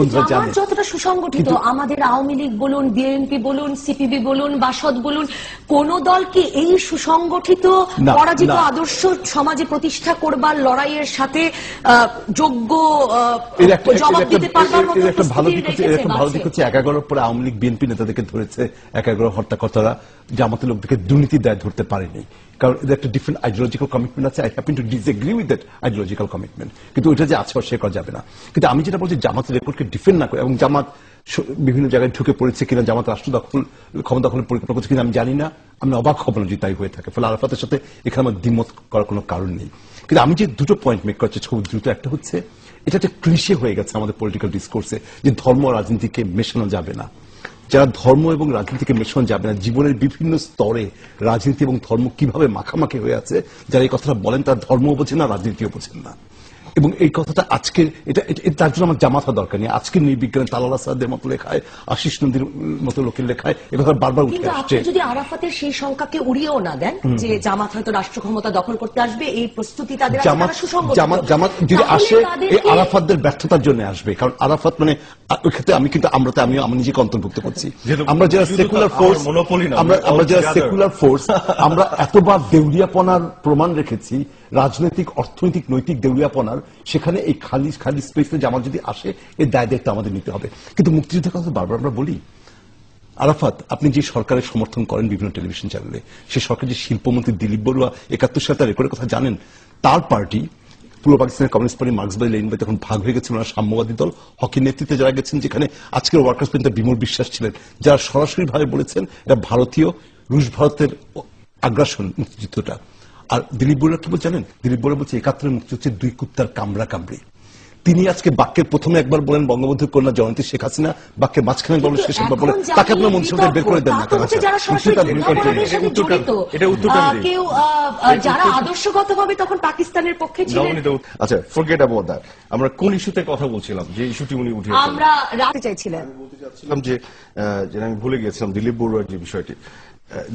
বন্ধুরা জানেন যতটা সুসংগঠিত আমাদের আওয়ামী লীগ বলুন, বিএনপি বলুন, সিপিবি বলুন, বাসদ বলুন, কোন দল কি এই সুসংগঠিত পরাজিত আদর্শ সমাজে প্রতিষ্ঠা করবার লড়াইয়ের সাথে যোগ্য জবাব দিতে পারবার মতো একটা ভালো দিক হচ্ছে 11 পরে আওয়ামী লীগ বিএনপি নেতাদেরকে ধরেছে, 11 হত্যাকর্তারা জামাতের লোকদেরকে দুর্নীতির দায় ধরতে পারেনি, কারণ এদের একটা ডিফারেন্ট আইডিওলজিক্যাল কমিটমেন্ট আছে। I happen to disagree with that ideological commitment, কিন্তু ওইটা যে আজকে সে করা যাবে না। কিন্তু আমি যেটা বলছি, জামাতের রেকর্ডকে ডিফেন্ড না করে, এবং জামাত বিভিন্ন জায়গায় ঢুকে পড়েছে কিনা, জামাত রাষ্ট্র ক্ষমতা দখলের পরিকল্পনা করছে কিনা আমি জানি না, আমি অবাক হব না যদি তাই হয়ে থাকে। ফলে আরাফাতের সাথে এখানে আমার দ্বিমত করার কোনো কারণ নেই। কিন্তু আমি যে দুটো পয়েন্ট মেক করার চেষ্টা খুব দ্রুত, একটা হচ্ছে এটা একটা ক্লিশে হয়ে গেছে আমাদের পলিটিক্যাল ডিসকোর্সে যে ধর্ম রাজনীতিকে মেশানো যাবে না। যারা ধর্ম এবং রাজনীতিকে মেশানো যাবে না, জীবনের বিভিন্ন স্তরে রাজনীতি এবং ধর্ম কিভাবে মাখামাখি হয়ে আছে, যারা এই কথাটা বলেন তারা ধর্মও বোঝেন না, রাজনীতিও বোঝেন না। এবং এই কথাটা আজকে তার জন্য আমার জামাত হওয়ার দরকার নেই। আজকের নির্বিজ্ঞানে তালালা সাদের মতো লেখায়, আশিস নদীর মতো লোকের লেখায় এ কথা বারবার উঠে আসছে। যদি আরাফাতের সেই সংখ্যাকে উড়িয়েও না দেন যে জামাত হয়তো রাষ্ট্র ক্ষমতা দখল করতে আসবে, এই প্রস্তুতি তাদের জামাত যদি আসে এই আরাফাতদের ব্যর্থতার জন্য আসবে। কারণ আরাফাত মানে ওই ক্ষেত্রে আমি নিজেকে অন্তর্ভুক্ত করছি। আমরা যারা সেকুলার ফোর্স, আমরা যারা সেকুলার ফোর্স, আমরা এতবার দেউলিয়াপনার প্রমাণ রেখেছি, রাজনৈতিক, অর্থনৈতিক, নৈতিক দেউলিয়াপনার, সেখানে এই খালি স্পেসে জামাত যদি আসে এর দায়িত্ব আমাদের নিতে হবে। কিন্তু মুক্তিযুদ্ধের কথা বারবার আমরা বলি, আরাফাত আপনি যে সরকারের সমর্থন করেন বিভিন্ন টেলিভিশন চ্যানেলে, সেই সরকার যে শিল্পমন্ত্রী দিলীপ বড়ুয়া 71 সালে তার রেকর্ডের কথা জানেন, তার পার্টি পূর্ব পাকিস্তানের কমিউনিস্ট পার্টি মার্ক্সবাদী লেনিনবাদী তখন ভাগ হয়ে গেছিল, সাম্যবাদী দল হকির নেতৃত্বে যারা গেছেন, যেখানে আজকের ওয়ার্কার্স পার্টি বিমূল বিশ্বাস ছিলেন, যারা সরাসরি ভাবে বলেছেন এটা ভারতীয় রুশ ভারতের আগ্রাসন মুক্তিযুদ্ধটা। আর দিলীপ বড়ুয়া কি বলছেন জানেন? দিলীপ বড়ুয়া বলছে 71 মুক্তি হচ্ছে দুই কুত্তার কামড়া কামড়ি। তিনি আজকে বাক্যের প্রথমে একবার বলেন বঙ্গবন্ধুর কন্যা জয়ন্তী শেখ হাসিনা, বাক্যের মাঝখানে বলেন শেষ একবার বলেন, তাকে আপনার মন্ত্রিসভা বের করে দেন না। যারা আদর্শগতভাবে তখন পাকিস্তানের পক্ষে ছিলেন। আচ্ছা, ফরগেট অ্যাবাউট দ্যাট। আমরা কোন ইস্যুতে কথা বলছিলাম, যে ইস্যুটি উনি উঠিয়ে আমরা রাখতে চাইছিলাম, বলতে চাচ্ছিলাম যে আমি ভুলে গিয়েছিলাম দিলীপ বড়ুয়ার যে বিষয়টি।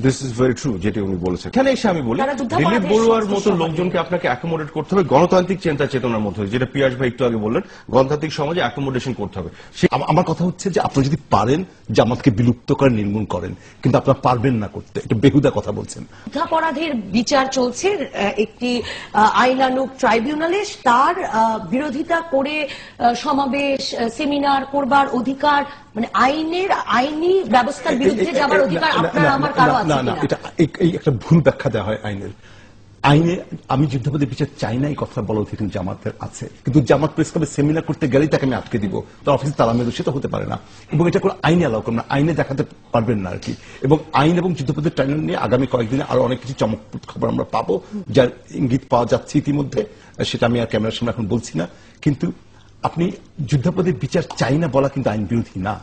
দিস ইজ ভেরি ট্রু যেটি উনি বলেছেন। এখানে এসে আমি বলি, দিলীপ বড়ুয়ার মতো লোকজনকে আপনাকে অ্যাকোমোডেট করতে হবে গণতান্ত্রিক চিন্তা চেতনার মধ্যে, যেটা পিয়াস ভাই একটু আগে বললেন, গণতান্ত্রিক সমাজে অ্যাকোমোডেশন করতে হবে। আমার কথা হচ্ছে যে আপনি যদি পারেন জামাতকে বিলুপ্ত করে নির্মূল করেন, কিন্তু আপনারা পারবেন না করতে, এটা বেহুদা কথা বলছেন। যুদ্ধাপরাধের বিচার চলছে একটি আইনানুগ ট্রাইব্যুনালে, তার বিরোধিতা করে সমাবেশ, সেমিনার করবার অধিকার, মানে আইনি ব্যবস্থার বিরুদ্ধে যাবার অধিকার আপনার আমার কারো আছে কিনা? এটা একটা ভুল ব্যাখ্যা দেওয়া হয় আইনের। আইনে আমি যুদ্ধাপরাধের বিচার চাই না এই কথা বলা অধিকার জামাতের আছে, কিন্তু জামাত প্রেস ক্লাবে সেমিনার করতে গেলেই তাকে আমি আটকে দিব, তার অফিসে তালা মেরে, সেটা হতে পারে না। এবং এটা কোনো আইনে অ্যালাউ করবেন না, আইনে দেখাতে পারবেন না আর কি। এবং আইন এবং যুদ্ধাপরাধের ট্রাইব্যুনাল নিয়ে আগামী কয়েকদিনে আরো অনেক কিছু চমকপ্রদ খবর আমরা পাবো, যার ইঙ্গিত পাওয়া যাচ্ছে ইতিমধ্যে, সেটা আমি আর ক্যামেরার সামনে এখন বলছি না। কিন্তু আপনি যুদ্ধাপরাধের বিচার চাই না বলা কিন্তু আইন বিরোধী না।